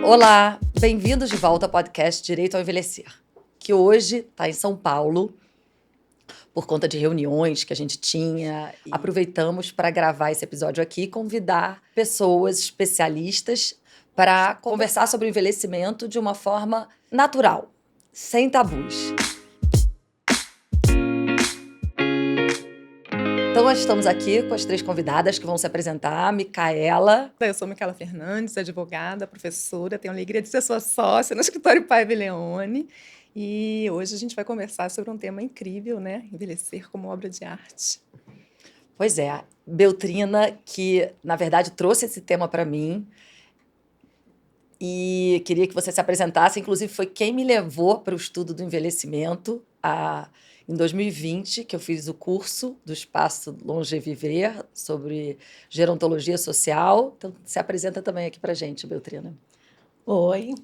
Olá, bem-vindos de volta ao podcast Direito ao Envelhecer, que hoje está em São Paulo, por conta de reuniões que a gente tinha. Aproveitamos para gravar esse episódio aqui e convidar pessoas especialistas para conversar sobre o envelhecimento de uma forma natural, sem tabus. Então, nós estamos aqui com as três convidadas que vão se apresentar. Micaela. Eu sou Micaela Fernandes, advogada, professora, tenho a alegria de ser sua sócia no escritório Paiva e Leone. E hoje a gente vai conversar sobre um tema incrível, né? Envelhecer como obra de arte. Pois é, Beltrina, que na verdade trouxe esse tema para mim e queria que você se apresentasse. Inclusive, foi quem me levou para o estudo do envelhecimento em 2020, que eu fiz o curso do Espaço Longeviver sobre gerontologia social. Então, se apresenta também aqui para a gente, Beltrina. Oi,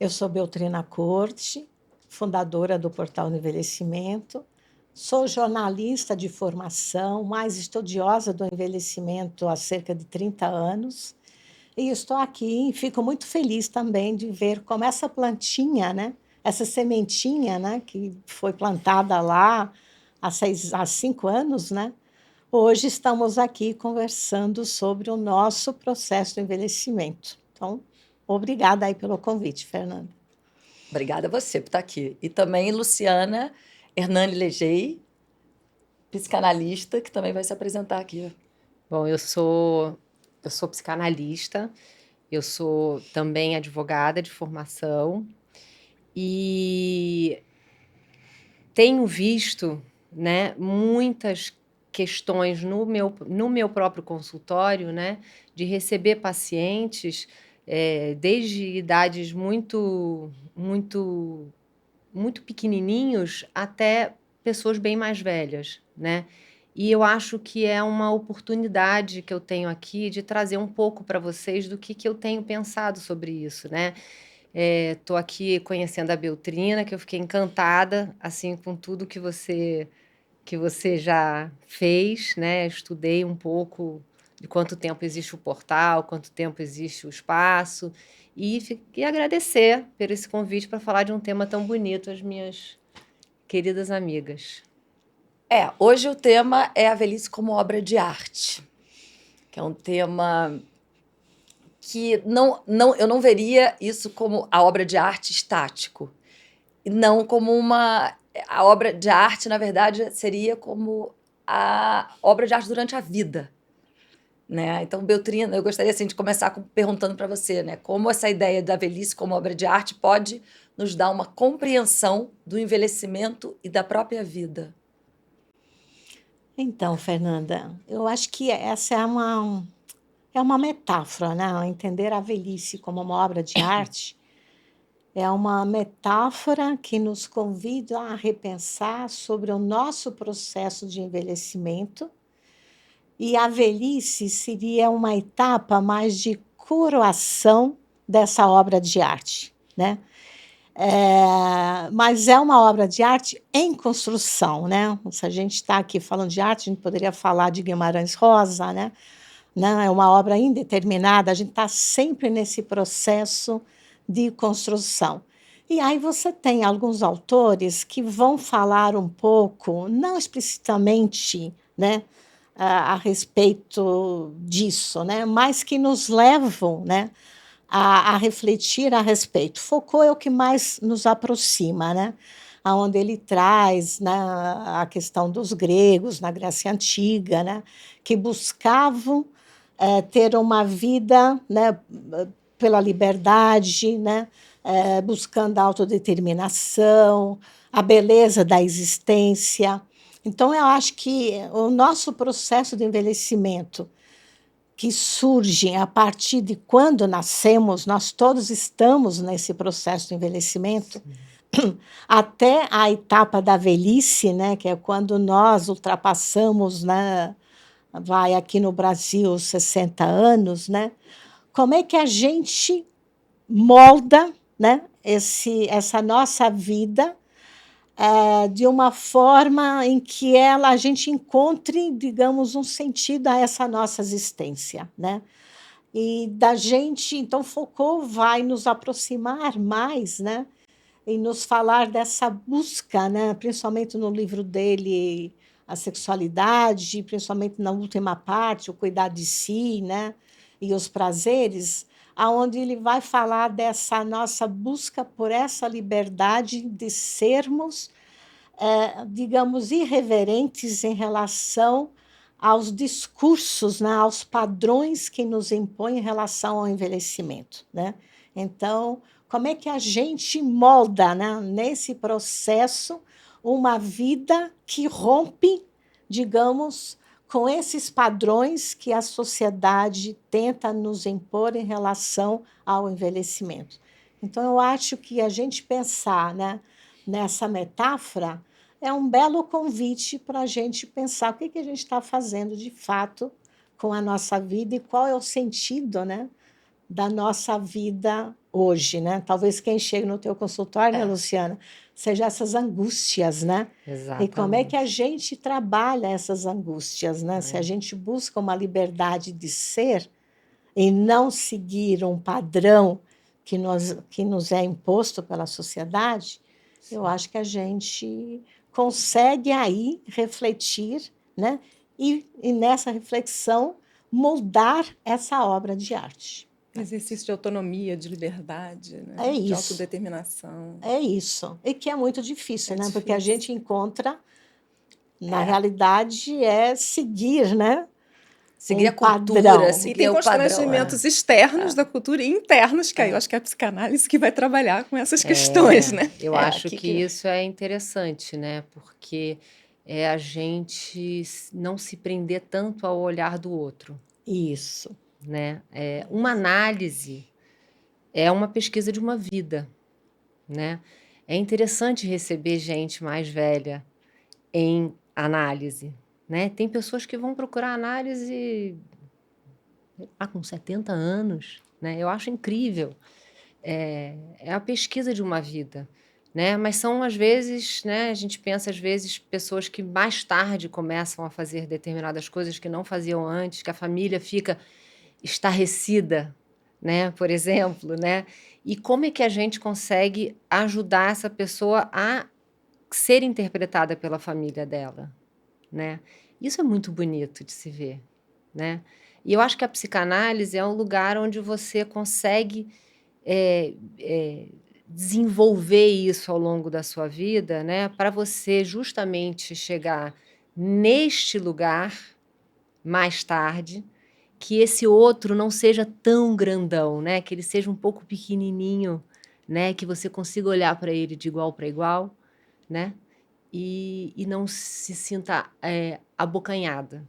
eu sou Beltrina Corte, fundadora do Portal do Envelhecimento. Sou jornalista de formação, mais estudiosa do envelhecimento há cerca de 30 anos. E estou aqui e fico muito feliz também de ver como essa plantinha, né, essa sementinha, né, que foi plantada lá há 5 anos, né, hoje estamos aqui conversando sobre o nosso processo de envelhecimento. Então, obrigada aí pelo convite, Fernanda. Obrigada a você por estar aqui. E também Luciana Hernani Legei, psicanalista, que também vai se apresentar aqui. Bom, eu sou psicanalista, eu sou também advogada de formação e tenho visto, né, muitas questões no meu próprio consultório, né, de receber pacientes desde idades muito pequenininhos até pessoas bem mais velhas, né? E eu acho que é uma oportunidade que eu tenho aqui de trazer um pouco para vocês do que eu tenho pensado sobre isso, né? Estou aqui conhecendo a Beltrina, que eu fiquei encantada, assim, com tudo que você já fez, né? Estudei um pouco de quanto tempo existe o portal, quanto tempo existe o espaço, e agradecer por esse convite para falar de um tema tão bonito às minhas queridas amigas. Hoje o tema é a velhice como obra de arte, que é um tema que eu não veria isso como a obra de arte estático, e não como a obra de arte, na verdade, seria como a obra de arte durante a vida, né? Então, Beltrina, eu gostaria assim, de começar perguntando para você, né, como essa ideia da velhice como obra de arte pode nos dar uma compreensão do envelhecimento e da própria vida. Então, Fernanda, eu acho que essa é uma metáfora, né? Entender a velhice como uma obra de arte é uma metáfora que nos convida a repensar sobre o nosso processo de envelhecimento. E a velhice seria uma etapa mais de coroação dessa obra de arte, né? Mas é uma obra de arte em construção, né? Se a gente está aqui falando de arte, a gente poderia falar de Guimarães Rosa, né? Não, é uma obra indeterminada, a gente está sempre nesse processo de construção. E aí você tem alguns autores que vão falar um pouco, não explicitamente, né, a respeito disso, né, mas que nos levam, né, a refletir a respeito. Foucault é o que mais nos aproxima, né? Onde ele traz, né, a questão dos gregos, na Grécia Antiga, né, que buscavam ter uma vida, né, pela liberdade, né, buscando a autodeterminação, a beleza da existência. Então, eu acho que o nosso processo de envelhecimento, que surge a partir de quando nascemos, nós todos estamos nesse processo de envelhecimento, até a etapa da velhice, né, que é quando nós ultrapassamos, né, vai aqui no Brasil 60 anos, né? Como é que a gente molda, né, essa nossa vida de uma forma em que a gente encontre, digamos, um sentido a essa nossa existência, né? E da gente, então, Foucault vai nos aproximar mais, né? E nos falar dessa busca, né? Principalmente no livro dele, A Sexualidade, principalmente na última parte, o cuidar de si, né? E os prazeres, aonde ele vai falar dessa nossa busca por essa liberdade de sermos, digamos, irreverentes em relação aos discursos, né, aos padrões que nos impõem em relação ao envelhecimento, né? Então, como é que a gente molda, né, nesse processo uma vida que rompe, digamos, com esses padrões que a sociedade tenta nos impor em relação ao envelhecimento? Então, eu acho que a gente pensar, né, nessa metáfora é um belo convite para a gente pensar o que a gente está fazendo de fato com a nossa vida e qual é o sentido, né, da nossa vida hoje, né? Talvez quem chega no teu consultório, né, Luciana, seja essas angústias, né? E como é que a Exatamente. gente trabalha essas angústias, né? Se a gente busca uma liberdade de ser e não seguir um padrão que nos é imposto pela sociedade, eu Sim. acho que a gente consegue aí refletir, né? E nessa reflexão moldar essa obra de arte. Exercício de autonomia, de liberdade, né? É De isso, autodeterminação. é isso. E que é muito difícil, É né? Porque a difícil. gente encontra, na É, realidade, é seguir, né? seguir Um a cultura, padrão. E seguir tem o padrão. constrangimentos externos É, da cultura e internos, que aí eu é, acho que é a psicanálise que vai trabalhar com essas questões, né? Eu é, acho que isso é interessante, né? Porque é a gente não se prender tanto ao olhar do outro, Isso. né? Uma análise é uma pesquisa de uma vida, né? É interessante receber gente mais velha em análise, né? Tem pessoas que vão procurar análise com 70 anos, né? Eu acho incrível. É a pesquisa de uma vida, né? Mas são às vezes, né? A gente pensa às vezes pessoas que mais tarde começam a fazer determinadas coisas que não faziam antes, que a família fica estarrecida, né? Por exemplo, né? E como é que a gente consegue ajudar essa pessoa a ser interpretada pela família dela, né? Isso é muito bonito de se ver, né? E eu acho que a psicanálise é um lugar onde você consegue eh eh, desenvolver isso ao longo da sua vida, né, para você justamente chegar neste lugar mais tarde, que esse outro não seja tão grandão, né, que ele seja um pouco pequenininho, né, que você consiga olhar para ele de igual para igual, né, e não se sinta, abocanhada,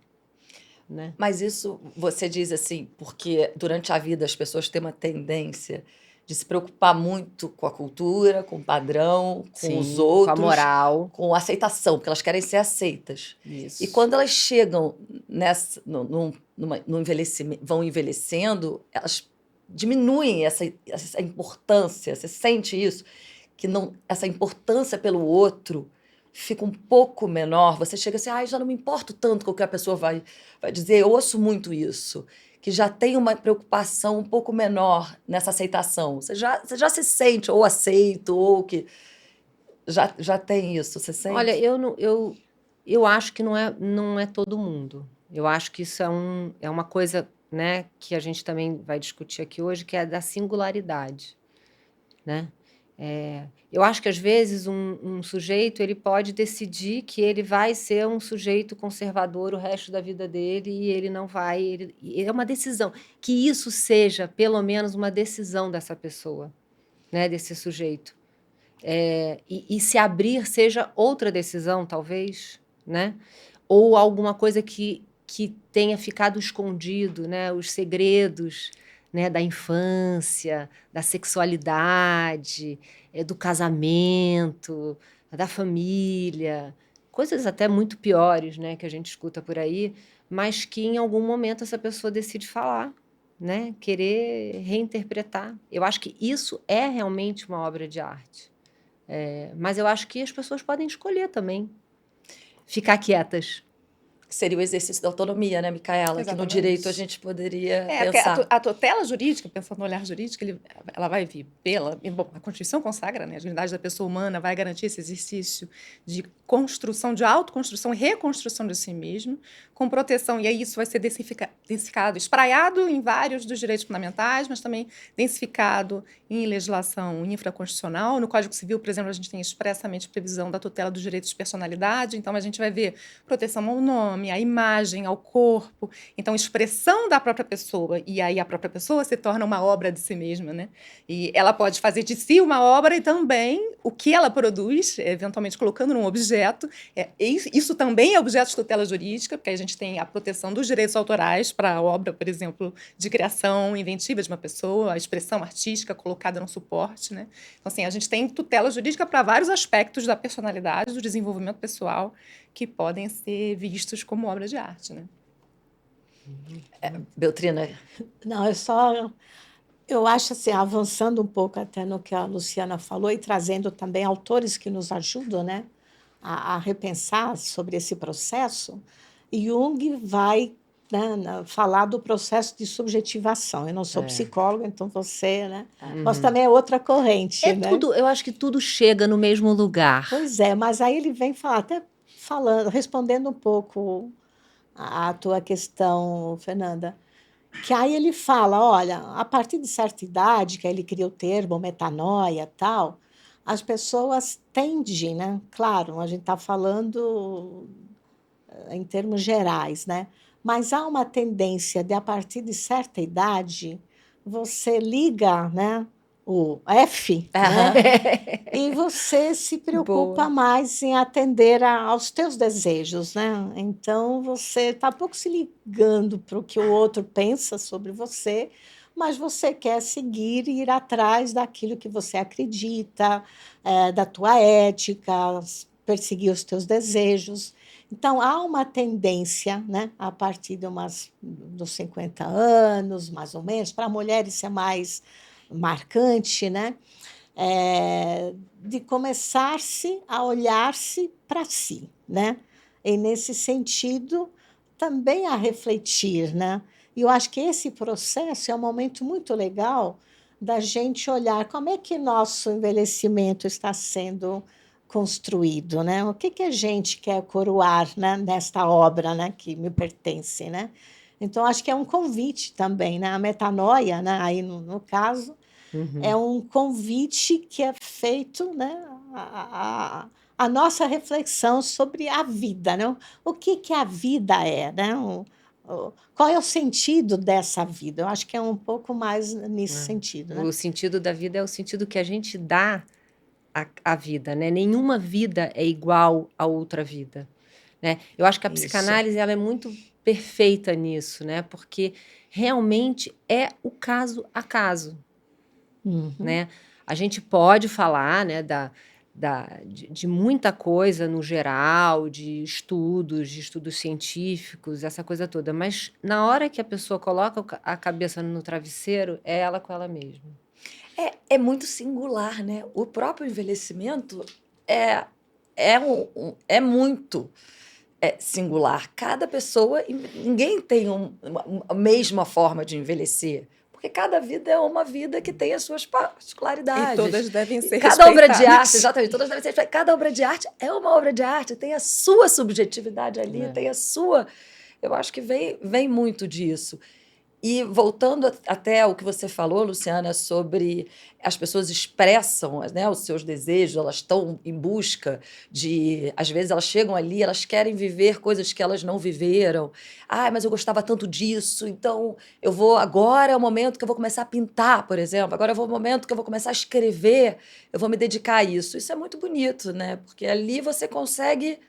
né. mas isso você diz assim, porque durante a vida as pessoas têm uma tendência de se preocupar muito com a cultura, com o padrão, com os Sim, com a outros, moral. com a aceitação, porque elas querem ser aceitas. E Isso. quando elas chegam nessa, no envelhecimento, vão envelhecendo, elas diminuem essa importância. Você sente isso? Que não, essa importância pelo outro fica um pouco menor. Você chega assim, já não me importo tanto com o que a pessoa vai dizer. Eu ouço muito isso, que já tem uma preocupação um pouco menor nessa aceitação. Você já se sente ou aceito, ou que já tem isso, você Olha, sente? eu não eu acho que não é todo mundo. Eu acho que isso é uma coisa, né, que a gente também vai discutir aqui hoje, que é da singularidade, né. Eu acho que às vezes um sujeito ele pode decidir que ele vai ser um sujeito conservador o resto da vida dele e ele não vai e é uma decisão, que isso seja pelo menos uma decisão dessa pessoa, né, desse sujeito. E se abrir seja outra decisão, talvez, né? Ou alguma coisa que tenha ficado escondido, né? Os segredos, né? Da infância, da sexualidade, do casamento, da família, coisas até muito piores, né? Que a gente escuta por aí, mas que em algum momento essa pessoa decide falar, né? Querer reinterpretar. Eu acho que isso é realmente uma obra de arte. Mas eu acho que as pessoas podem escolher também ficar quietas. que seria o exercício da autonomia, né, Micaela? Que no Exatamente. direito a gente poderia Porque pensar. a tutela jurídica, pensando no olhar jurídico, ela vai vir bom, a Constituição consagra, né, a dignidade da pessoa humana, vai garantir esse exercício de construção, de autoconstrução e reconstrução de si mesmo, com proteção, e aí isso vai ser densificado, espraiado em vários dos direitos fundamentais, mas também densificado em legislação infraconstitucional. No Código Civil, por exemplo, a gente tem expressamente previsão da tutela dos direitos de personalidade, então a gente vai ver proteção ao nome, à imagem, ao corpo, então expressão da própria pessoa, e aí a própria pessoa se torna uma obra de si mesma, né? E ela pode fazer de si uma obra e também o que ela produz, eventualmente colocando num objeto, isso também é objeto de tutela jurídica, porque a gente tem a proteção dos direitos autorais para a obra, por exemplo, de criação inventiva de uma pessoa, a expressão artística colocada no suporte, né? Então, assim, a gente tem tutela jurídica para vários aspectos da personalidade, do desenvolvimento pessoal, que podem ser vistos como obra de arte, né? Beltrina, Não, eu acho assim, avançando um pouco até no que a Luciana falou e trazendo também autores que nos ajudam, né, a repensar sobre esse processo, Jung vai, né, falar do processo de subjetivação. Eu não sou psicóloga, então você, né, mas também é outra corrente, né? Eu acho que tudo chega no mesmo lugar. Pois é, mas aí ele vem falar, até falando, respondendo um pouco a tua questão, Fernanda, que aí ele fala, olha, a partir de certa idade, que aí ele cria o termo metanoia e tal, as pessoas tendem, né? Claro, a gente está falando em termos gerais, né? Mas há uma tendência de, a partir de certa idade, você liga, né, o F, né? E você se preocupa Boa. mais em atender aos teus desejos, né? Então você está pouco se ligando para o que o outro pensa sobre você, mas você quer seguir e ir atrás daquilo que você acredita, da tua ética, perseguir os teus desejos. Então há uma tendência, né, a partir dos 50 anos, mais ou menos, para mulheres isso é mais marcante, né? De começar-se a olhar-se para si, né? E, nesse sentido, também a refletir, né? E eu acho que esse processo é um momento muito legal da gente olhar como é que nosso envelhecimento está sendo construído, né? O que a gente quer coroar, né, nesta obra, né, que me pertence, né? Então, acho que é um convite também, né? A metanoia, né, aí no caso, é um convite que é feito, né, a nossa reflexão sobre a vida, né? O que a vida é, né? Qual é o sentido dessa vida? Eu acho que é um pouco mais nesse sentido, né? O sentido da vida é o sentido que a gente dá à vida, né? Nenhuma vida é igual a outra vida, né? Eu acho que a Isso. psicanálise ela é muito perfeita nisso, né? Porque realmente é o caso a caso, né? A gente pode falar, né, de muita coisa no geral, de estudos científicos, essa coisa toda, mas na hora que a pessoa coloca a cabeça no travesseiro, é ela com ela mesma. É muito singular, né? O próprio envelhecimento é muito singular. Cada pessoa, ninguém tem a mesma forma de envelhecer, porque cada vida é uma vida que tem as suas particularidades. E todas devem ser Cada obra de respeitadas. arte, exatamente, todas devem ser. Cada obra de arte é uma obra de arte, tem a sua subjetividade ali, tem a sua. Eu acho que vem muito disso. E voltando até o que você falou, Luciana, sobre as pessoas expressam, né, os seus desejos, elas estão em busca de... Às vezes elas chegam ali, elas querem viver coisas que elas não viveram. Mas eu gostava tanto disso, então agora é o momento que eu vou começar a pintar, por exemplo. Agora é o momento que eu vou começar a escrever, eu vou me dedicar a isso. Isso é muito bonito, né? Porque ali você consegue...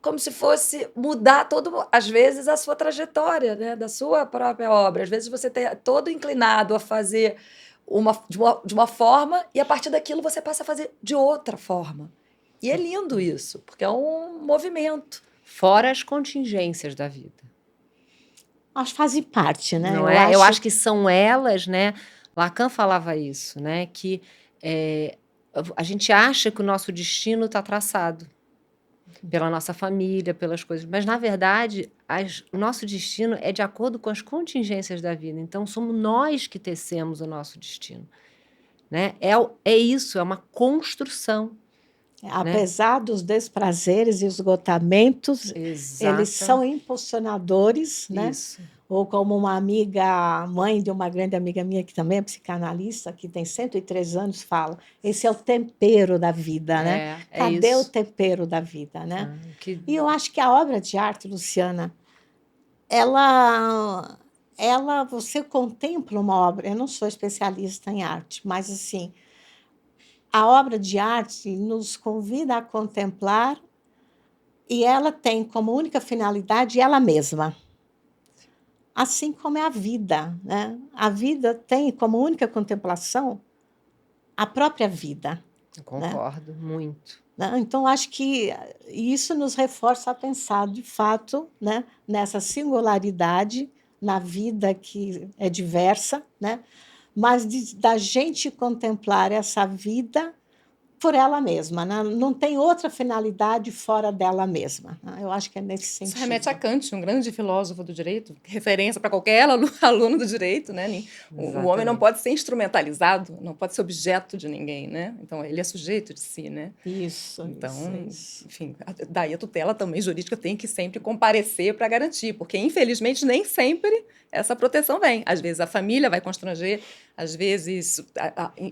como se fosse mudar às vezes, a sua trajetória, né, da sua própria obra. Às vezes você está todo inclinado a fazer de uma forma e, a partir daquilo, você passa a fazer de outra forma. E é lindo isso, porque é um movimento. Fora as contingências da vida. Acho que fazem parte, né? Não é? Eu acho que são elas, né? Lacan falava isso, né? Que a gente acha que o nosso destino está traçado. pela nossa família, pelas coisas. Mas, na verdade, o nosso destino é de acordo com as contingências da vida. Então, somos nós que tecemos o nosso destino, né? É isso, é uma construção, né? Apesar dos desprazeres e esgotamentos, eles são impulsionadores, né? Isso. Ou como uma amiga, mãe de uma grande amiga minha, que também é psicanalista, que tem 103 anos, fala, esse é o tempero da vida, né? Cadê o tempero da vida, né? E eu acho que a obra de arte, Luciana, ela, você contempla uma obra, eu não sou especialista em arte, mas assim, a obra de arte nos convida a contemplar e ela tem como única finalidade ela mesma. Assim como é a vida, né? A vida tem como única contemplação a própria vida. Eu concordo, muito. Né? Então, acho que isso nos reforça a pensar, de fato, né? Nessa singularidade na vida que é diversa, né? Mas da gente contemplar essa vida por ela mesma, né? Não tem outra finalidade fora dela mesma. Né? Eu acho que é nesse sentido. Isso remete a Kant, um grande filósofo do direito, referência para qualquer aluno do direito, né? O homem não pode ser instrumentalizado, não pode ser objeto de ninguém, né? Então, ele é sujeito de si, né? Isso. Então, isso. enfim, daí a tutela também jurídica tem que sempre comparecer para garantir, porque, infelizmente, nem sempre essa proteção vem. Às vezes a família vai constranger, às vezes,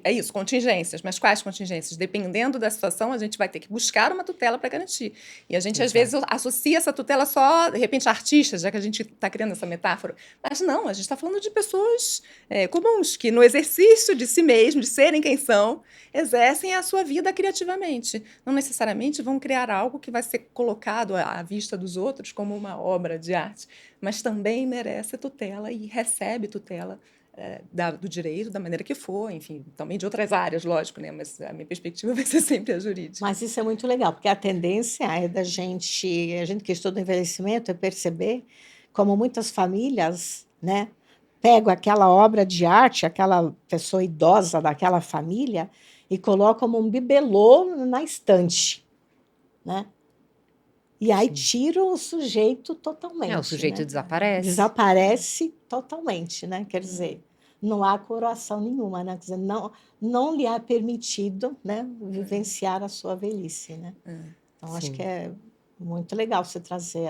é isso, contingências. Mas quais contingências? Dependendo da situação, a gente vai ter que buscar uma tutela para garantir. E a gente, às vezes, associa essa tutela só, de repente, a artistas, já que a gente está criando essa metáfora. Mas não, a gente está falando de pessoas comuns, que no exercício de si mesmo, de serem quem são, exercem a sua vida criativamente. Não necessariamente vão criar algo que vai ser colocado à vista dos outros como uma obra de arte, mas também merece tutela e recebe tutela do direito, da maneira que for, enfim, também de outras áreas, lógico, né? Mas a minha perspectiva vai ser sempre a jurídica. Mas isso é muito legal, porque a tendência é a gente que estuda envelhecimento, é perceber como muitas famílias, né, pegam aquela obra de arte, aquela pessoa idosa daquela família e colocam como um bibelô na estante, né? E aí tiram o sujeito totalmente. O sujeito, né? desaparece. Desaparece totalmente, né? Quer dizer, não há coroação nenhuma, né? Quer dizer, não lhe é permitido, né, vivenciar a sua velhice, né? Então, acho que é muito legal você trazer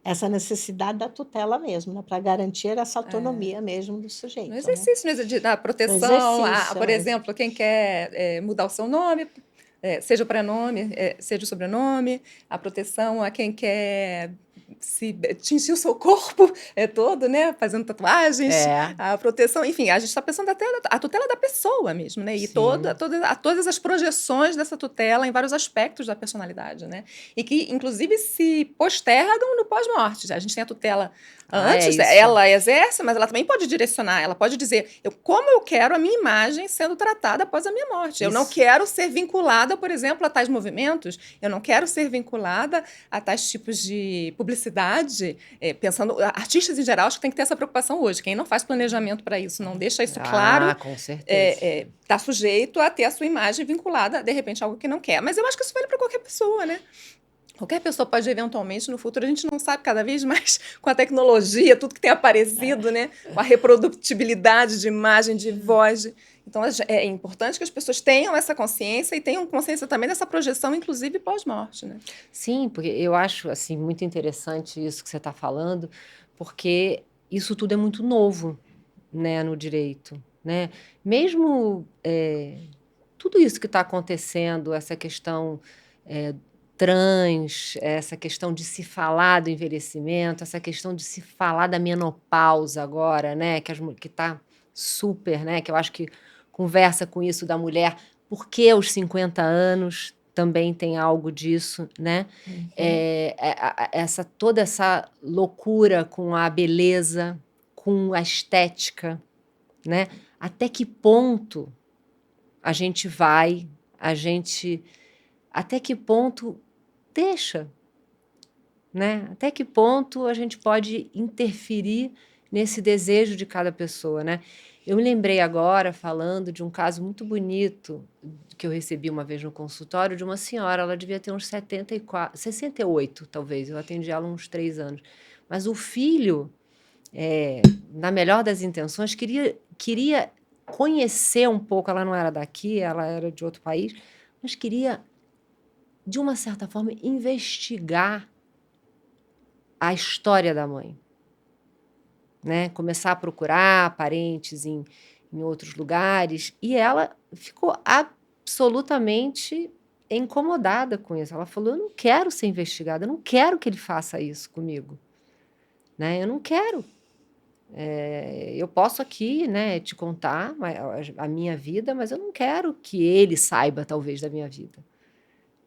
essa necessidade da tutela mesmo, né, para garantir essa autonomia mesmo do sujeito. No exercício, né, da proteção, por exemplo, quem quer mudar o seu nome, seja o prenome, seja o sobrenome, a proteção a quem quer tingir o seu corpo todo, né, fazendo tatuagens, a proteção, enfim, a gente está pensando até a tutela da pessoa mesmo, né, e todas as projeções dessa tutela em vários aspectos da personalidade, né, e que, inclusive, se postergam no pós-morte. A gente tem a tutela antes, ela exerce, mas ela também pode direcionar, ela pode dizer como eu quero a minha imagem sendo tratada após a minha morte. Isso. Eu não quero ser vinculada, por exemplo, a tais movimentos, eu não quero ser vinculada a tais tipos de publicidade, pensando, artistas em geral, acho que tem que ter essa preocupação hoje. Quem não faz planejamento para isso, não deixa isso claro, com certeza. Está sujeito a ter a sua imagem vinculada, de repente, a algo que não quer. Mas eu acho que isso vale para qualquer pessoa, né? Qualquer pessoa pode, eventualmente, no futuro, a gente não sabe cada vez mais com a tecnologia, tudo que tem aparecido, né? Com a reprodutibilidade de imagem, de voz. Então, é importante que as pessoas tenham essa consciência e tenham consciência também dessa projeção, inclusive pós-morte, né? Sim, porque eu acho assim, muito interessante isso que você está falando, porque isso tudo é muito novo, né, no direito, né? Mesmo tudo isso que está acontecendo, essa questão trans, essa questão de se falar do envelhecimento, essa questão de se falar da menopausa agora, né, que está super, né, que eu acho que conversa com isso da mulher, porque aos 50 anos também tem algo disso, né? Toda essa loucura com a beleza, com a estética, né? Até que ponto a gente vai, até que ponto deixa, né? Até que ponto a gente pode interferir nesse desejo de cada pessoa, né? Eu me lembrei agora, falando de um caso muito bonito que eu recebi uma vez no consultório de uma senhora, ela devia ter uns 74, 68, talvez, eu atendi ela uns 3 anos. Mas o filho, na melhor das intenções, queria conhecer um pouco, ela não era daqui, ela era de outro país, mas queria, de uma certa forma, investigar a história da mãe, né? Começar a procurar parentes em outros lugares, e ela ficou absolutamente incomodada com isso. Ela falou: eu não quero ser investigada, eu não quero que ele faça isso comigo, né? Eu não quero. Eu posso aqui, né, te contar a minha vida, mas eu não quero que ele saiba, talvez, da minha vida,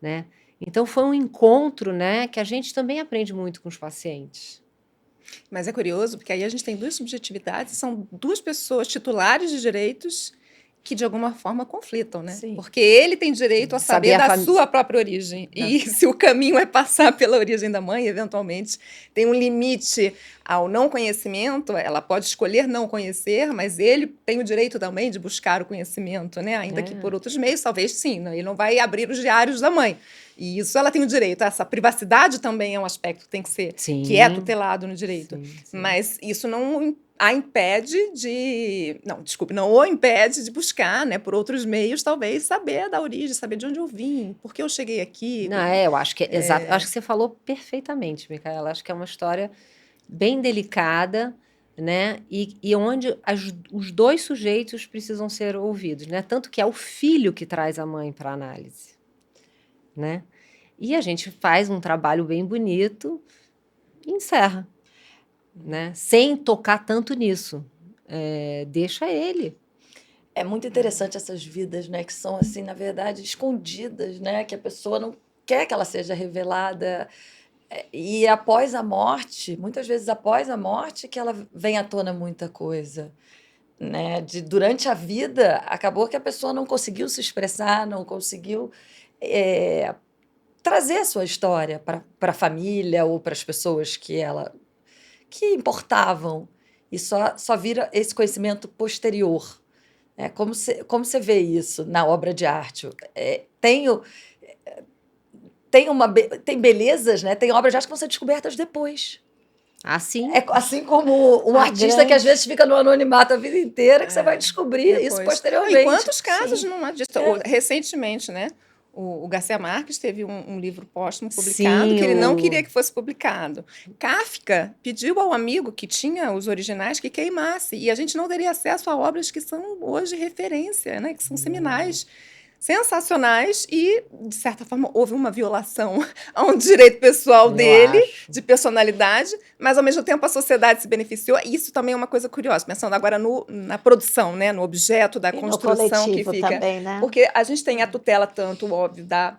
né? Então foi um encontro, né, que a gente também aprende muito com os pacientes. Mas é curioso, porque aí a gente tem 2 subjetividades, são 2 pessoas titulares de direitos que, de alguma forma, conflitam, né? Sim. Porque ele tem direito a saber Saber a da sua própria origem. E se o caminho é passar pela origem da mãe, eventualmente, tem um limite ao não conhecimento, ela pode escolher não conhecer, mas ele tem o direito também de buscar o conhecimento, né? Ainda que por outros meios, talvez sim, ele não vai abrir os diários da mãe. E isso ela tem o direito. Essa privacidade também é um aspecto que tem que ser, que é tutelado no direito. Sim. Mas isso não a impede de... Não, desculpe, não o impede de buscar, né, por outros meios, talvez, saber da origem, saber de onde eu vim, por que eu cheguei aqui. Não, eu acho que exato. Eu acho que você falou perfeitamente, Micaela. Acho que é uma história bem delicada, né? E onde os 2 sujeitos precisam ser ouvidos, né? Tanto que é o filho que traz a mãe para a análise, né? E a gente faz um trabalho bem bonito e encerra, né? Sem tocar tanto nisso. Deixa ele. É muito interessante essas vidas, né, que são assim, na verdade, escondidas, né, que a pessoa não quer que ela seja revelada. E após a morte, muitas vezes após a morte, que ela vem à tona muita coisa, né? Durante a vida, acabou que a pessoa não conseguiu se expressar, não conseguiu trazer a sua história para a família ou para as pessoas que importavam. E só vira esse conhecimento posterior. Como você vê isso na obra de arte? Tem belezas, né? Tem obras de arte que vão ser descobertas depois. Assim. É assim como um artista que às vezes fica no anonimato a vida inteira, que você vai descobrir depois. isso posteriormente. E quantos casos não há disso? Recentemente, né? O Garcia Marques teve um livro póstumo publicado que ele não queria que fosse publicado. Kafka pediu ao amigo que tinha os originais que queimasse. E a gente não teria acesso a obras que são hoje referência, né? Que são seminais, sensacionais e, de certa forma, houve uma violação a um direito pessoal dele, de personalidade, mas, ao mesmo tempo, a sociedade se beneficiou. E isso também é uma coisa curiosa, pensando agora na produção, né, no objeto da construção que fica. Também, né? Porque a gente tem a tutela, tanto, óbvio, da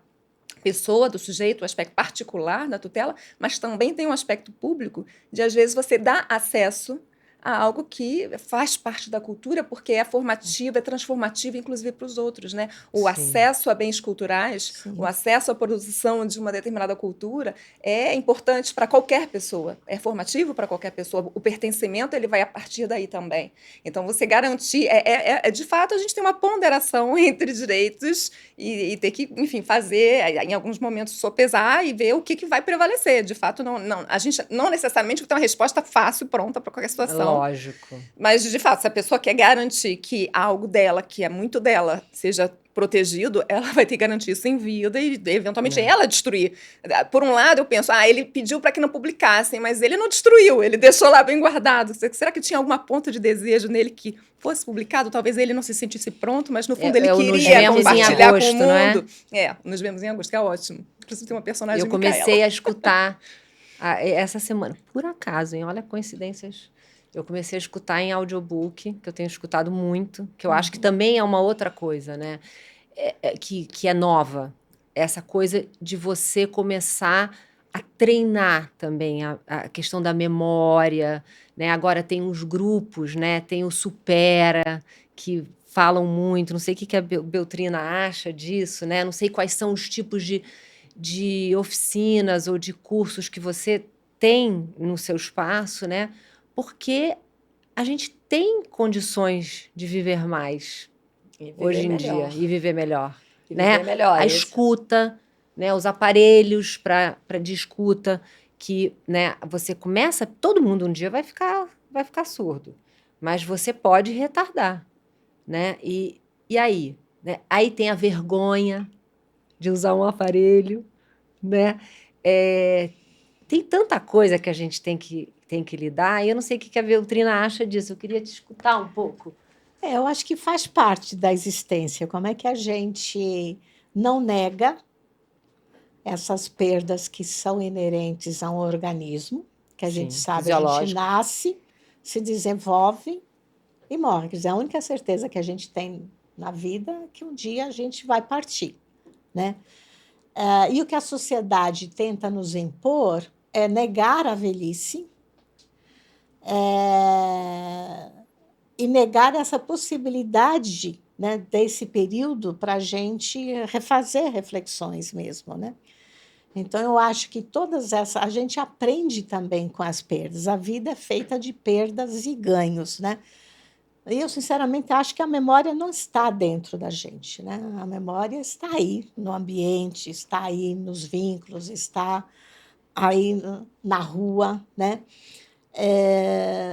pessoa, do sujeito, o aspecto particular da tutela, mas também tem um aspecto público de, às vezes, você dar acesso a algo que faz parte da cultura, porque é formativo, é transformativo, inclusive para os outros, né? O acesso a bens culturais, o acesso à produção de uma determinada cultura é importante para qualquer pessoa, é formativo para qualquer pessoa. O pertencimento, ele vai a partir daí também. Então, você garantir... de fato, a gente tem uma ponderação entre direitos e ter que, enfim, fazer, em alguns momentos, sopesar e ver o que vai prevalecer. De fato, a gente não necessariamente tem uma resposta fácil, pronta para qualquer situação. Lógico. Mas, de fato, se a pessoa quer garantir que algo dela, que é muito dela, seja protegido, ela vai ter que garantir isso em vida e, eventualmente, ela destruir. Por um lado, eu penso, ele pediu para que não publicassem, mas ele não destruiu, ele deixou lá bem guardado. Será que tinha alguma ponta de desejo nele que fosse publicado? Talvez ele não se sentisse pronto, mas, no fundo, ele queria compartilhar com o mundo. Nos vemos em agosto, que é ótimo. Inclusive, tem uma personagem Eu comecei a escutar essa semana, por acaso, hein? Olha coincidências. Eu comecei a escutar em audiobook, que eu tenho escutado muito, que eu acho que também é uma outra coisa, né? Que é nova. Essa coisa de você começar a treinar também a questão da memória, né? Agora tem uns grupos, né? Tem o Supera, que falam muito, não sei o que a Beltrina acha disso, né? Não sei quais são os tipos de oficinas ou de cursos que você tem no seu espaço, né? Porque a gente tem condições de viver mais E viver hoje em melhor. dia e viver melhor. E né? viver melhor. A Esse- escuta, né? Os aparelhos de escuta, que, né, você começa, todo mundo um dia vai ficar surdo, mas você pode retardar, né? E aí, né? Aí tem a vergonha de usar um aparelho, né? Tem tanta coisa que a gente tem que lidar, e eu não sei o que a Veltrina acha disso. Eu queria te escutar um pouco. Eu acho que faz parte da existência. Como é que a gente não nega essas perdas que são inerentes a um organismo, que a gente Sim, sabe, a gente fisiológico. nasce, se desenvolve e morre. Quer dizer, a única certeza que a gente tem na vida é que um dia a gente vai partir, né? E o que a sociedade tenta nos impor é negar a velhice, e negar essa possibilidade, né, desse período para a gente refazer reflexões mesmo, né? Então, eu acho que todas essas. A gente aprende também com as perdas. A vida é feita de perdas e ganhos, né? E eu, sinceramente, acho que a memória não está dentro da gente, né? A memória está aí no ambiente, está aí nos vínculos, está aí na rua, né?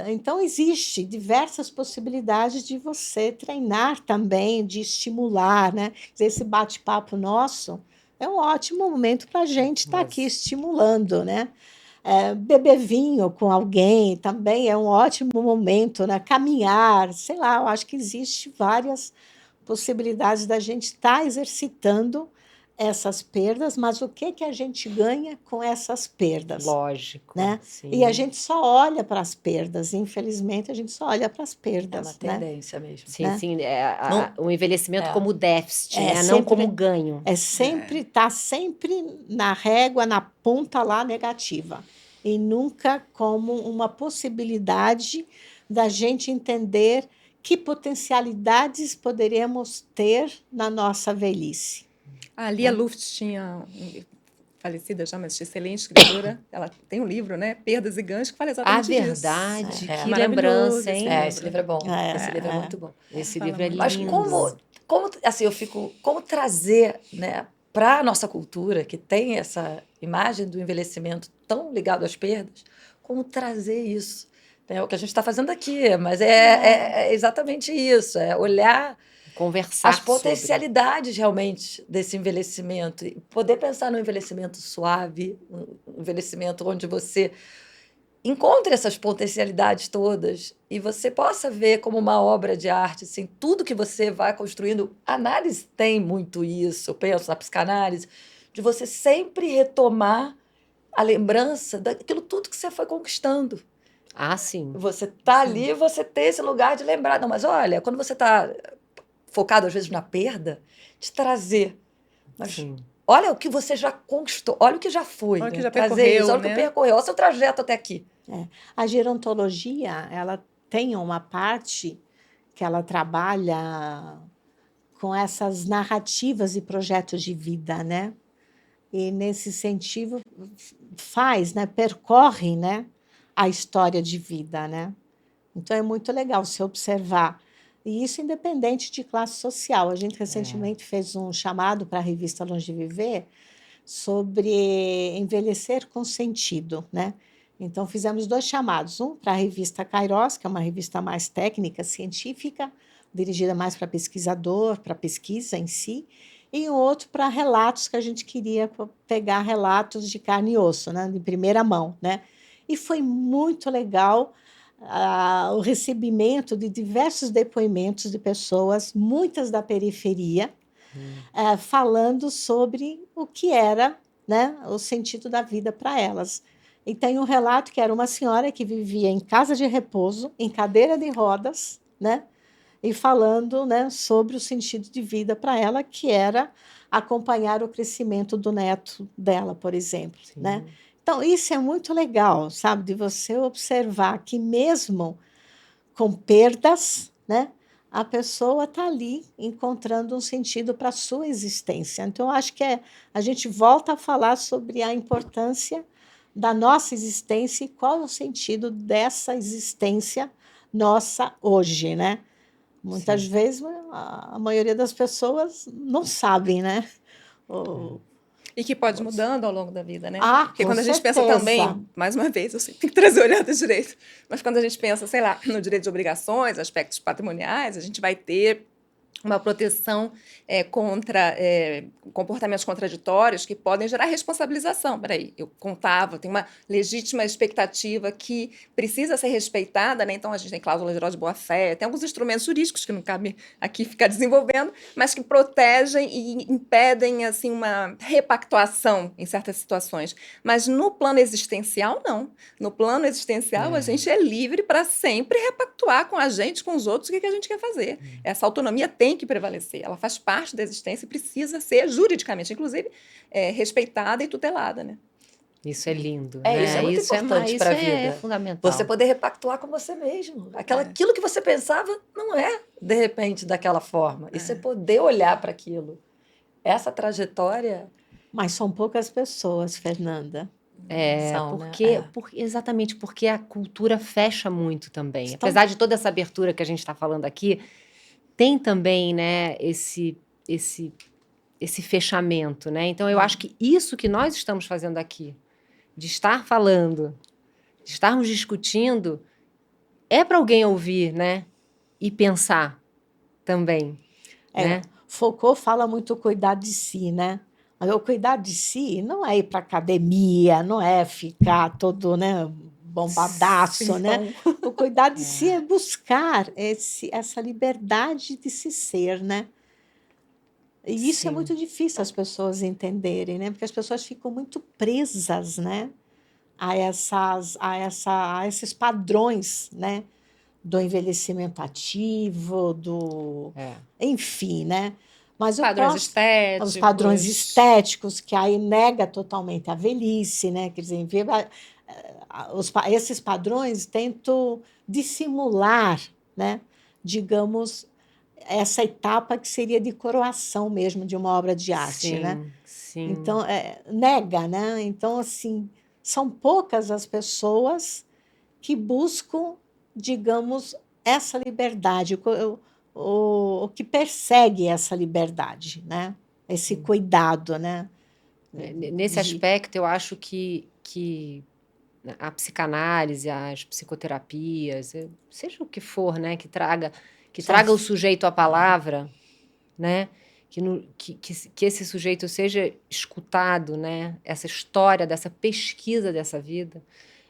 Então, existe diversas possibilidades de você treinar também, de estimular, né? Esse bate-papo nosso é um ótimo momento para a gente estar aqui estimulando, né? Beber vinho com alguém também é um ótimo momento, né? Caminhar, sei lá, eu acho que existe várias possibilidades da gente estar exercitando essas perdas, mas o que a gente ganha com essas perdas? Lógico, Né? sim. E a gente só olha para as perdas, infelizmente, a gente só olha para as É perdas. uma né? tendência mesmo. Sim, né? sim. Não- O envelhecimento é. como déficit, É né? Não sempre- como ganho. É sempre, tá sempre na régua, na ponta lá negativa, e nunca como uma possibilidade da gente entender que potencialidades poderíamos ter na nossa velhice. A Lia Luft falecida já, mas excelente escritora, ela tem um livro, né? Perdas e Ganhos, que fala exatamente disso. Verdade, É que maravilhoso lembrança, esse hein? Esse livro é bom. Esse livro é muito bom. Esse Fala livro é muito. Mas lindo. como assim, como trazer, né, para a nossa cultura, que tem essa imagem do envelhecimento tão ligado às perdas, como trazer isso? É o que a gente está fazendo aqui, mas é exatamente isso, é olhar Conversar as sobre. potencialidades realmente desse envelhecimento, e poder pensar no envelhecimento suave, um envelhecimento onde você encontre essas potencialidades todas e você possa ver como uma obra de arte, assim, tudo que você vai construindo. A análise tem muito isso, eu penso na psicanálise, de você sempre retomar a lembrança daquilo tudo que você foi conquistando. Ah, sim. Você tá ali, você ter esse lugar de lembrar. Não, mas olha, quando você tá focado às vezes na perda, de trazer. Mas Sim. olha o que você já conquistou, olha o que já foi. Olha o que né? já Trazer percorreu, isso, olha o que né? percorreu, olha o seu trajeto até aqui. A gerontologia, ela tem uma parte que ela trabalha com essas narrativas e projetos de vida, né? E nesse sentido faz, né, percorre, né, a história de vida, né? Então é muito legal se observar. E isso independente de classe social. A gente recentemente fez um chamado para a revista Longe de Viver sobre envelhecer com sentido, né? Então fizemos 2 chamados, um para a revista Kairos, que é uma revista mais técnica, científica, dirigida mais para pesquisador, para pesquisa em si, e um outro para relatos que a gente queria pegar relatos de carne e osso, né, de primeira mão, né? E foi muito legal o recebimento de diversos depoimentos de pessoas, muitas da periferia, falando sobre o que era, né, o sentido da vida para elas. E tem um relato que era uma senhora que vivia em casa de repouso, em cadeira de rodas, né, e falando, né, sobre o sentido de vida para ela, que era acompanhar o crescimento do neto dela, por exemplo, né? Então, isso é muito legal, sabe, de você observar que mesmo com perdas, né, a pessoa está ali encontrando um sentido para a sua existência. Então, eu acho que a gente volta a falar sobre a importância da nossa existência e qual é o sentido dessa existência nossa hoje, né? Muitas vezes a maioria das pessoas não sabem, né? O- E que pode ir mudando ao longo da vida, né? Ah, Porque com quando a gente pensa certeza. também, mais uma vez, eu sempre tenho que trazer o olhar do direito, mas quando a gente pensa, sei lá, no direito de obrigações, aspectos patrimoniais, a gente vai ter uma proteção contra comportamentos contraditórios que podem gerar responsabilização. Peraí, eu contava, tem uma legítima expectativa que precisa ser respeitada, né? Então a gente tem cláusula geral de boa-fé, tem alguns instrumentos jurídicos que não cabe aqui ficar desenvolvendo, mas que protegem e impedem assim uma repactuação em certas situações. Mas no plano existencial, não. No plano existencial, a gente é livre para sempre repactuar com a gente, com os outros, o que a gente quer fazer. Essa autonomia tem que prevalecer, ela faz parte da existência e precisa ser juridicamente, inclusive, respeitada e tutelada, né? Isso é lindo, Isso é né? muito importante para a Isso é vida. fundamental. Você poder repactuar com você mesmo. Aquilo que você pensava não é, de repente, daquela forma. E você poder olhar para aquilo. Essa trajetória Mas são poucas pessoas, Fernanda. são, né? Exatamente porque a cultura fecha muito também. Estão- Apesar de toda essa abertura que a gente está falando aqui, tem também, né, esse fechamento, né? Então, eu acho que isso que nós estamos fazendo aqui, de estar falando, de estarmos discutindo, é para alguém ouvir, né? E pensar também, né? Foucault fala muito cuidar de si, né? Mas o cuidar de si não é ir para academia, não é ficar todo, né, bombadaço, né? O cuidar de si é buscar essa liberdade de se ser, né? E isso é Sim. muito difícil as pessoas entenderem, né? Porque as pessoas ficam muito presas, né? A esses padrões, né? Do envelhecimento ativo, enfim, né? Mas Padrões os estéticos. padrões estéticos, que aí nega totalmente a velhice, né? Quer dizer, esses padrões tentam dissimular, né? Digamos, essa etapa que seria de coroação mesmo de uma obra de arte, né? Sim. Então, nega, né? Então, assim, são poucas as pessoas que buscam, digamos, essa liberdade, o que persegue essa liberdade, né? Esse cuidado, né? Nesse aspecto, eu acho que a psicanálise, as psicoterapias, seja o que for, né, que traga o sujeito à palavra, né, que esse sujeito seja escutado, né, essa história dessa pesquisa dessa vida,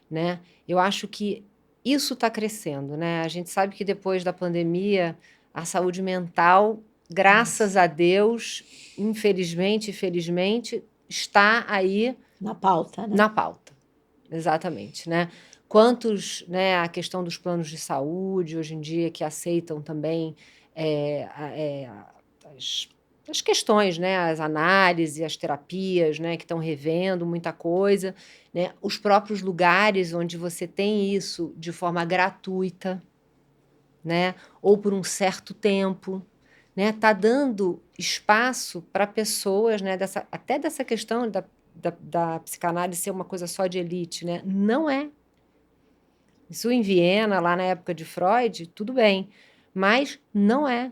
né, eu acho que isso está crescendo, né, a gente sabe que depois da pandemia a saúde mental, graças a Deus, infelizmente e felizmente, está aí na pauta, né? na pauta. Exatamente, né? Quantos, né, a questão dos planos de saúde hoje em dia que aceitam também as questões, né, as análises, as terapias, né, que estão revendo muita coisa, né? Os próprios lugares onde você tem isso de forma gratuita, né, ou por um certo tempo, né, tá dando espaço para pessoas, né, até dessa questão da psicanálise ser uma coisa só de elite, né? Não é. Isso em Viena, lá na época de Freud, tudo bem, mas não é.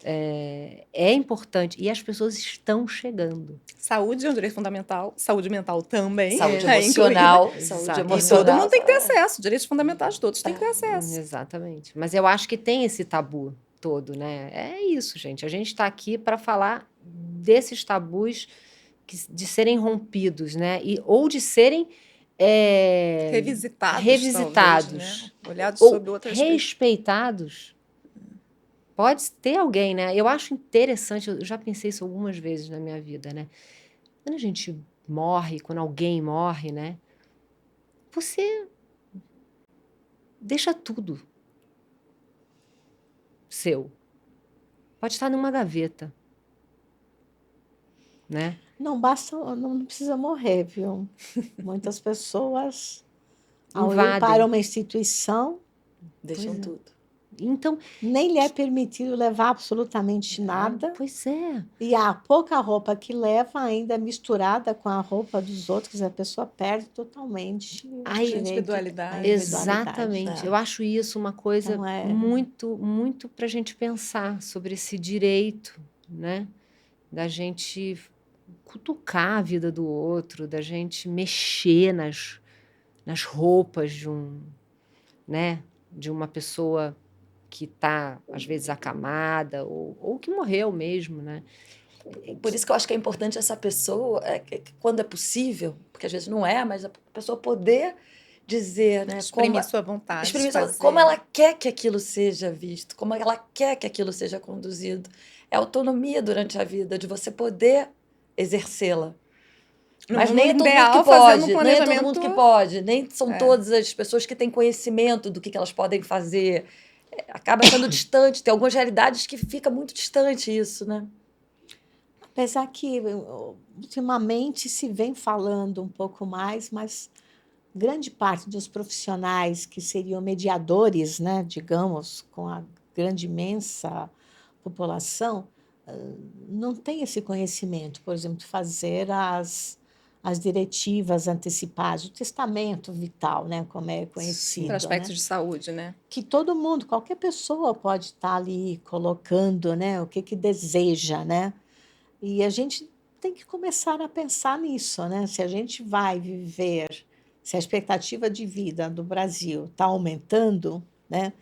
É importante e as pessoas estão chegando. Saúde é um direito fundamental, saúde mental também. Saúde é emocional. incluída. Saúde E emocional. todo mundo tem que ter acesso. Direitos fundamentais todos têm que ter acesso. Exatamente. Mas eu acho que tem esse tabu todo, né? É isso, gente. A gente está aqui para falar desses tabus de serem rompidos, né? Ou de serem Revisitados. Talvez, né? Olhados ou sob outra respeitados. Pode ter alguém, né? Eu acho interessante, eu já pensei isso algumas vezes na minha vida, né? Quando a gente morre, quando alguém morre, né? Você deixa tudo seu. Pode estar numa gaveta, né? Não basta, não precisa morrer, viu? Muitas pessoas, ao ir Invadem. para uma instituição, Deixam tudo. Então, Nem lhe é permitido levar absolutamente nada. pois é. E a pouca roupa que leva ainda é misturada com a roupa dos outros, a pessoa perde totalmente o Ai, direito, individualidade. a individualidade. Exatamente. É. Eu acho isso uma coisa Então, muito, muito para a gente pensar sobre esse direito, né? Da gente cutucar a vida do outro, da gente mexer nas roupas né? De uma pessoa que está, às vezes, acamada ou que morreu mesmo, né? Por isso que eu acho que é importante essa pessoa, que quando é possível, porque às vezes não é, mas a pessoa poder dizer, né, Exprimir sua vontade. exprimir fazer. como ela quer que aquilo seja visto, como ela quer que aquilo seja conduzido. É autonomia durante a vida, de você poder exercê-la. No Mas mundo nem é todo mundo que ideal, fazendo um pode, nem é todo mundo que planejamento. pode, nem são É. todas as pessoas que têm conhecimento do que elas podem fazer. Acaba sendo distante, tem algumas realidades que fica muito distante isso, né? Apesar que ultimamente se vem falando um pouco mais, mas grande parte dos profissionais que seriam mediadores, né, digamos, com a grande imensa população, não tem esse conhecimento, por exemplo, de fazer as diretivas antecipadas, o testamento vital, né, como é conhecido, Para aspectos né? de saúde, né? Que todo mundo, qualquer pessoa pode estar ali colocando, né, o que deseja, né? E a gente tem que começar a pensar nisso, né? Se a gente vai viver, se a expectativa de vida do Brasil está aumentando, né?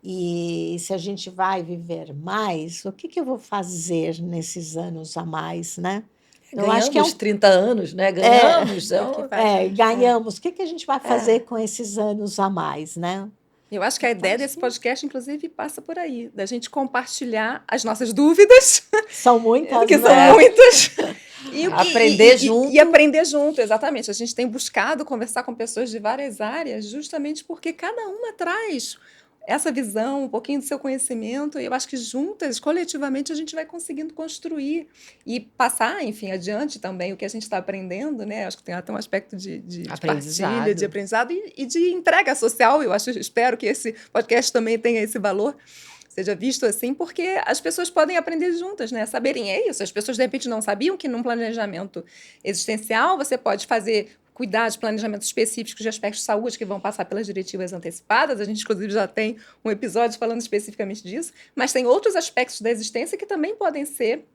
E se a gente vai viver mais, o que eu vou fazer nesses anos a mais, né? Eu acho que é Ganhamos 30 anos, né? Ganhamos. O que faz ganhamos. O que a gente vai fazer com esses anos a mais, né? Eu acho que a Então, ideia acho desse que- podcast, inclusive, passa por aí, da gente compartilhar as nossas dúvidas, São muitas, que né? são muitas, e, Aprender junto. e aprender junto, exatamente. A gente tem buscado conversar com pessoas de várias áreas, justamente porque cada uma traz essa visão, um pouquinho do seu conhecimento, e eu acho que juntas, coletivamente, a gente vai conseguindo construir e passar, enfim, adiante também o que a gente está aprendendo, né? Acho que tem até um aspecto de partilha, de aprendizado e de entrega social. Espero que esse podcast também tenha esse valor, seja visto assim, porque as pessoas podem aprender juntas, né? Saberem, é isso. As pessoas, de repente, não sabiam que num planejamento existencial você pode cuidar de planejamentos específicos de aspectos de saúde que vão passar pelas diretivas antecipadas. A gente, inclusive, já tem um episódio falando especificamente disso, mas tem outros aspectos da existência que também podem ser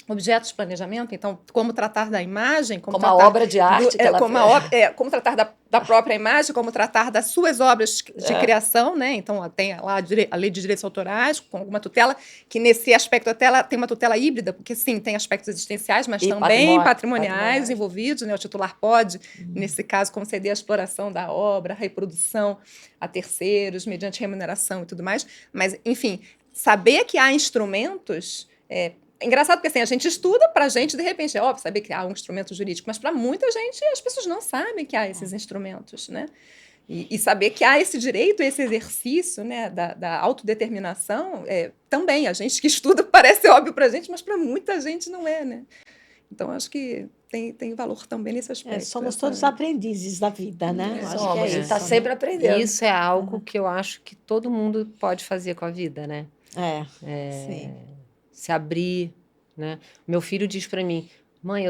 objetos de planejamento. Então, como tratar da imagem, Como a obra de arte que ela como tratar da própria imagem, como tratar das suas obras de criação, né? Então, tem lá a lei de direitos autorais, com alguma tutela, que nesse aspecto até ela tem uma tutela híbrida, porque sim, tem aspectos existenciais, mas E também patrimoniais envolvidos, né? O titular pode, nesse caso, conceder a exploração da obra, a reprodução a terceiros, mediante remuneração e tudo mais. Mas, enfim, saber que há instrumentos... É engraçado porque assim, a gente estuda para a gente, de repente, é óbvio saber que há um instrumento jurídico, mas para muita gente as pessoas não sabem que há esses instrumentos, né? E saber que há esse direito, esse exercício, né, da autodeterminação, também, a gente que estuda parece óbvio para a gente, mas para muita gente não é, né? Então, acho que tem valor também nesse aspecto. Somos todos aprendizes da vida, né? Somos, Acho que é a gente isso, está sempre aprendendo. E isso é algo que eu acho que todo mundo pode fazer com a vida, né? Sim. Se abrir, né? Meu filho diz para mim, mãe,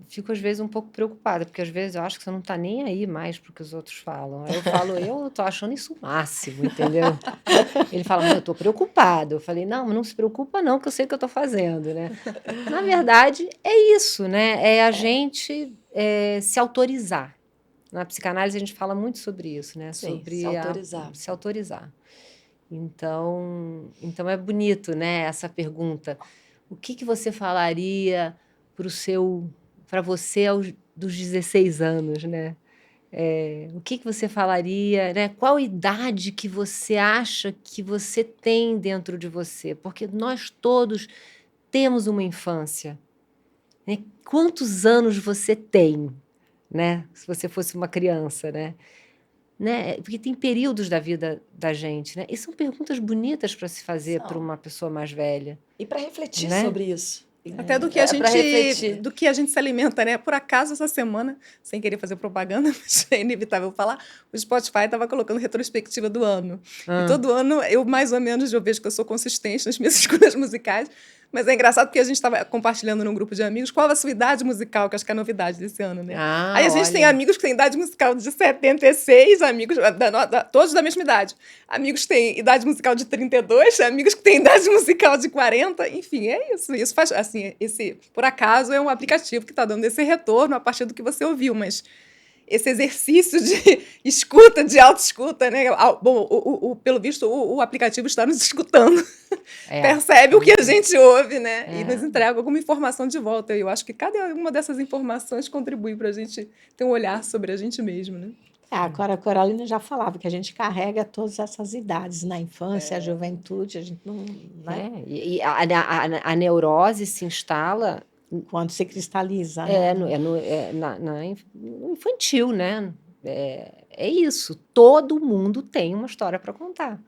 fico às vezes um pouco preocupada, porque às vezes eu acho que você não tá nem aí mais pro que os outros falam. Aí eu falo, eu tô achando isso o máximo, entendeu? Ele fala, mãe, eu tô preocupado. Eu falei, não se preocupa não, que eu sei o que eu tô fazendo, né? Na verdade, é isso, né? É a gente se autorizar. Na psicanálise a gente fala muito sobre isso, né? Sim, sobre se autorizar. se autorizar. Então é bonito, né? Essa pergunta. O que você falaria para você dos 16 anos, né? O que você falaria, né? Qual idade que você acha que você tem dentro de você? Porque nós todos temos uma infância, né? Quantos anos você tem, né? Se você fosse uma criança, né? Porque tem períodos da vida da gente, né? E são perguntas bonitas para se fazer para uma pessoa mais velha. E para refletir né? sobre isso. Até do que pra refletir. do que a gente se alimenta, né? Por acaso, essa semana, sem querer fazer propaganda, mas é inevitável falar, o Spotify estava colocando retrospectiva do ano. E todo ano, eu mais ou menos, eu vejo que eu sou consistente nas minhas escolhas musicais, mas é engraçado porque a gente estava compartilhando num grupo de amigos qual a sua idade musical, que acho que é a novidade desse ano, né? Ah, Aí a gente tem olha. amigos que têm idade musical de 76, amigos todos da mesma idade. Amigos que têm idade musical de 32, amigos que têm idade musical de 40, enfim, é isso. Isso faz, assim, por acaso, é um aplicativo que está dando esse retorno a partir do que você ouviu, mas esse exercício de escuta, de autoescuta, né? Bom, pelo visto, o aplicativo está nos escutando. Percebe o que a gente ouve, né? E nos entrega alguma informação de volta. Eu acho que cada uma dessas informações contribui para a gente ter um olhar sobre a gente mesmo, né? Agora, a Coralina já falava que a gente carrega todas essas idades, na infância, a juventude, a gente não. Né? E a neurose se instala Quando se cristaliza. Né? no infantil, né? É isso. Todo mundo tem uma história para contar.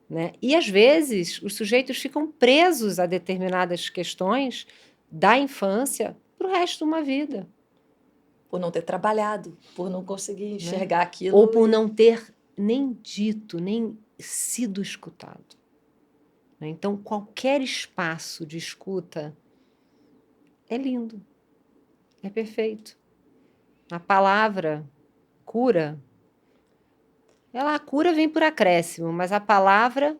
Né? E, às vezes, os sujeitos ficam presos a determinadas questões da infância para o resto de uma vida. Por não ter trabalhado, por não conseguir enxergar aquilo. Ou por não ter nem dito, nem sido escutado. Né? Então, qualquer espaço de escuta é lindo, é perfeito. A palavra cura, a cura vem por acréscimo, mas a palavra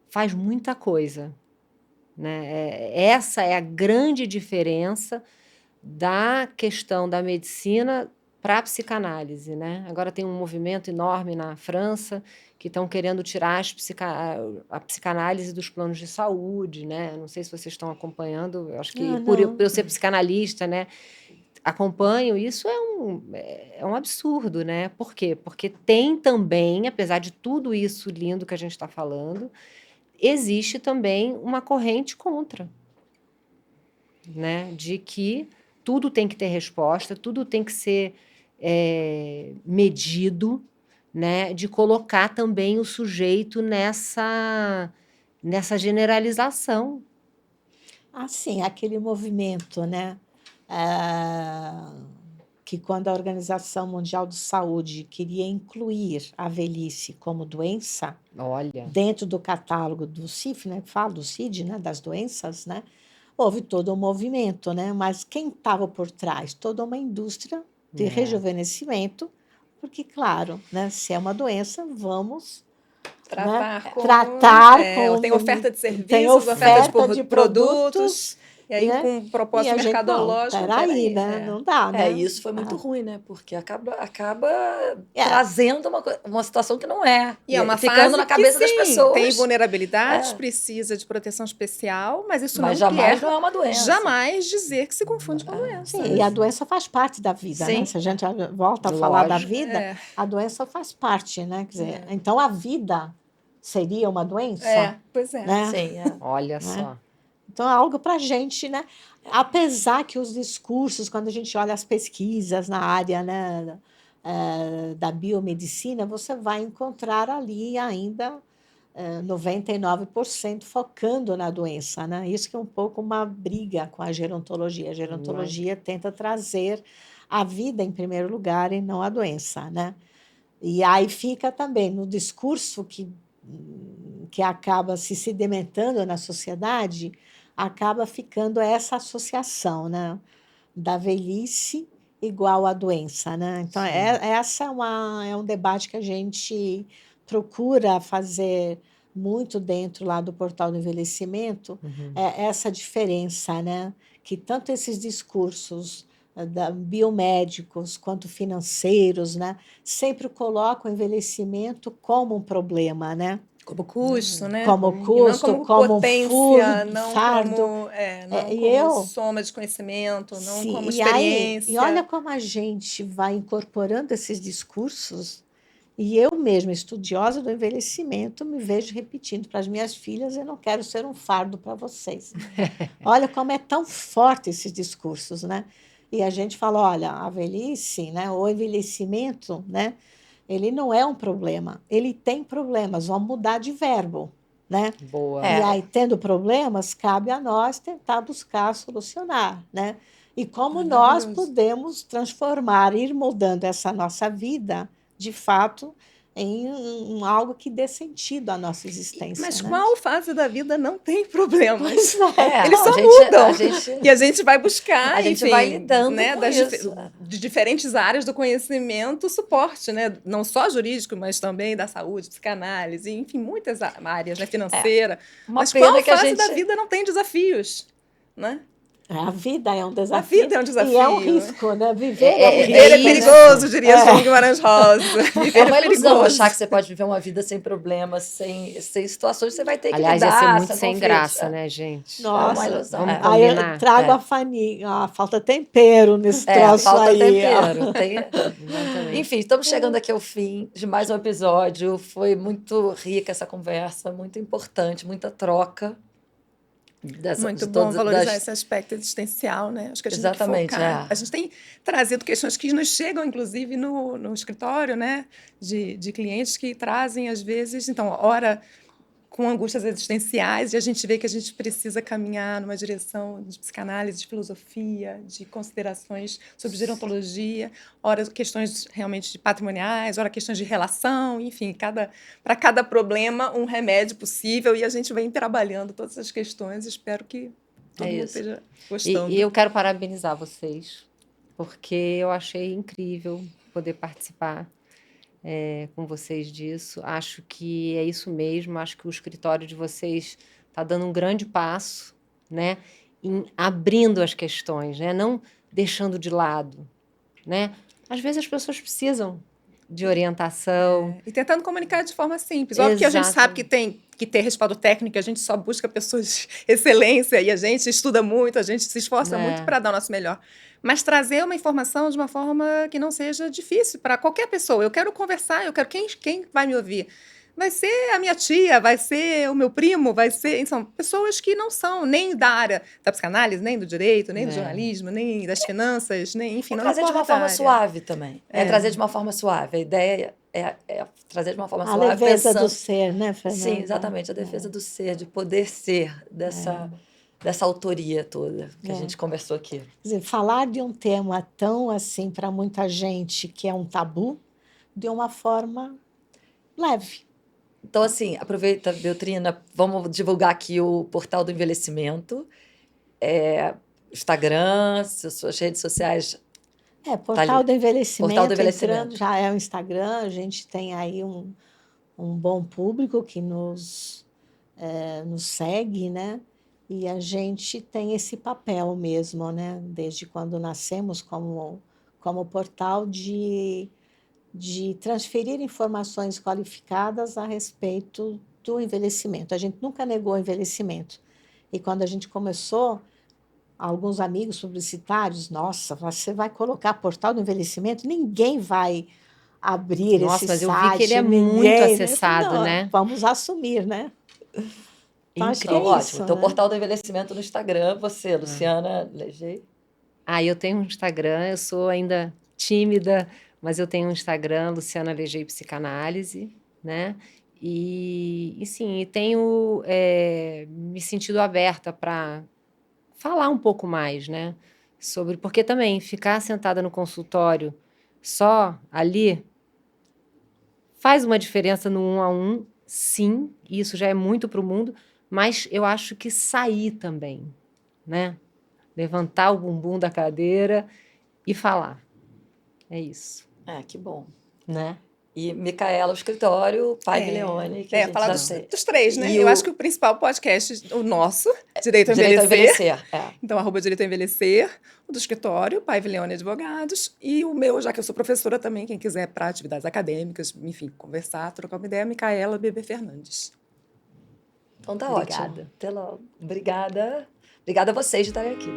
faz muita coisa. Né? Essa é a grande diferença da questão da medicina para a psicanálise. Né? Agora tem um movimento enorme na França que estão querendo tirar a psicanálise dos planos de saúde. Né? Não sei se vocês estão acompanhando, eu acho que por eu ser psicanalista, né, acompanho, isso é um absurdo. Né? Por quê? Porque tem também, apesar de tudo isso lindo que a gente está falando, existe também uma corrente contra, né? De que tudo tem que ter resposta, tudo tem que ser medido, né? De colocar também o sujeito nessa generalização. Sim, aquele movimento, né? Que quando a Organização Mundial de Saúde queria incluir a velhice como doença, dentro do catálogo do CIF, né? Fala do CID, né? Das doenças, né? Houve todo um movimento, né? Mas quem estava por trás? Toda uma indústria de rejuvenescimento, porque, claro, né? Se é uma doença, vamos tratar com tem oferta de serviços, tem oferta de produtos, e aí né? com um propósito mercadológico. Peraí, né? Não dá, né? Isso foi muito ruim, né? Porque acaba trazendo uma situação que não é. E é uma ficando fase na cabeça das pessoas. Tem vulnerabilidades, precisa de proteção especial, mas isso mas não jamais quer não é uma doença. jamais dizer que se confunde com doença. Sim, e a doença faz parte da vida, né? Se a gente volta a falar da vida, a doença faz parte, né? Quer dizer, então a vida seria uma doença? Pois é. Né? Sim, Olha só. Então é algo para a gente, né? Apesar que os discursos, quando a gente olha as pesquisas na área, né, da biomedicina, você vai encontrar ali ainda 99% focando na doença, né? Isso que é um pouco uma briga com a gerontologia. A gerontologia tenta trazer a vida em primeiro lugar e não a doença, né? E aí fica também no discurso que acaba se sedimentando na sociedade, acaba ficando essa associação, né? Da velhice igual à doença, né? Então, essa é um debate que a gente procura fazer muito dentro lá do Portal do Envelhecimento, essa diferença, né? Que tanto esses discursos biomédicos quanto financeiros, né? Sempre colocam o envelhecimento como um problema, né? Como custo, né? Como custo, não como como potência, não fardo. como soma de conhecimento, não como experiência. E olha como a gente vai incorporando esses discursos, e eu mesma, estudiosa do envelhecimento, me vejo repetindo para as minhas filhas: eu não quero ser um fardo para vocês. Olha como é tão forte esses discursos, né? E a gente fala: olha, a velhice, né, o envelhecimento, né, ele não é um problema, ele tem problemas, vamos mudar de verbo. né? Boa. E aí, tendo problemas, cabe a nós tentar buscar solucionar, né? E como nós Maravilhoso. podemos transformar, ir moldando essa nossa vida, de fato, em algo que dê sentido à nossa existência, Mas né? qual fase da vida não tem problemas? A Eles só gente, mudam. a gente, E a gente vai buscar, a gente enfim, vai lidando né, com das isso. de diferentes áreas do conhecimento, suporte, né? Não só jurídico, mas também da saúde, psicanálise, enfim, muitas áreas, né? Financeira. Uma Mas pena qual que a fase da gente... vida não tem desafios, né? A vida é um A desafio vida é um desafio. e é um risco, né? Viver É- é um é- Viver é risco, né? perigoso, diria João Guimarães Rosa. Viver É uma ilusão perigoso. achar que você pode viver uma vida sem problemas, sem situações que você vai ter que Aliás, ia ser lidar, muito sem conflitos. graça, né, gente? É uma Nossa, ilusão. Vamos aí eu combinar. trago É. a faninha, falta tempero nesse troço Falta aí. tempero. Exatamente. Enfim, estamos chegando aqui ao fim de mais um episódio. Foi muito rica essa conversa, muito importante, muita troca. Muito De bom todas valorizar das... esse aspecto existencial, né? Acho que a gente Exatamente, tem que focar. é. A gente tem trazido questões que nos chegam, inclusive, no escritório, né? De clientes que trazem, às vezes, então, ora com angústias existenciais, e a gente vê que a gente precisa caminhar numa direção de psicanálise, de filosofia, de considerações sobre gerontologia, ora questões realmente de patrimoniais, ora questões de relação, enfim, para cada problema um remédio possível, e a gente vem trabalhando todas essas questões. Espero que todo mundo isso. esteja gostando. E eu quero parabenizar vocês, porque eu achei incrível poder participar com vocês disso. Acho que é isso mesmo. Acho que o escritório de vocês está dando um grande passo, né, em abrindo as questões, né, não deixando de lado, né? Às vezes as pessoas precisam de orientação. E tentando comunicar de forma simples. Óbvio que a gente sabe que tem que ter respaldo técnico, a gente só busca pessoas de excelência e a gente estuda muito, a gente se esforça muito para dar o nosso melhor. Mas trazer uma informação de uma forma que não seja difícil para qualquer pessoa. Eu quero conversar, eu quero quem vai me ouvir. Vai ser a minha tia, vai ser o meu primo, vai ser... São pessoas que não são nem da área da psicanálise, nem do direito, nem do jornalismo, nem das finanças, nem, enfim, não trazer de importa uma a forma área. suave também. Trazer de uma forma suave. A ideia é trazer de uma forma A suave. leveza pensando... do ser, né, Fernanda? Sim, exatamente. A defesa do ser, de poder ser, dessa autoria toda que a gente conversou aqui. Quer dizer, falar de um tema tão assim para muita gente que é um tabu, de uma forma leve. Então, assim, aproveita, Beltrina, vamos divulgar aqui o Portal do Envelhecimento, Instagram, suas redes sociais. Portal do Envelhecimento, Portal do Envelhecimento. entrando, já é o Instagram, a gente tem aí um bom público que nos segue, né? E a gente tem esse papel mesmo, né? Desde quando nascemos como portal de transferir informações qualificadas a respeito do envelhecimento. A gente nunca negou o envelhecimento. E quando a gente começou, alguns amigos publicitários, nossa, você vai colocar portal do envelhecimento? Ninguém vai abrir Nossa, esse mas site. eu vi que ele é ninguém, muito né? acessado, Não, né? Vamos assumir, né? Então, acho que Então, é ótimo. isso, Então, né? Portal do Envelhecimento no Instagram. Você, Luciana Leger. Eu tenho um Instagram, eu sou ainda tímida, mas eu tenho um Instagram, Luciana Leger Psicanálise, né? E sim, tenho me sentido aberta para falar um pouco mais, né? Porque também ficar sentada no consultório só ali faz uma diferença no 1 a 1, sim, e isso já é muito para o mundo, mas eu acho que sair também, né? Levantar o bumbum da cadeira e falar. É isso. Que bom. Né? E Micaela, o escritório, Paiva e Leone, que a gente falar já tem. dos três, né? E Eu acho que o principal podcast, o nosso, Direito a Direito a Envelhecer. Envelhecer. Então, @Direito a Envelhecer, o do escritório, Paiva e Leone Advogados, e o meu, já que eu sou professora também, quem quiser para atividades acadêmicas, enfim, conversar, trocar uma ideia, Micaela Bebê Fernandes. Então tá Obrigada. ótimo. Até logo. Obrigada. Obrigada a vocês de estarem aqui.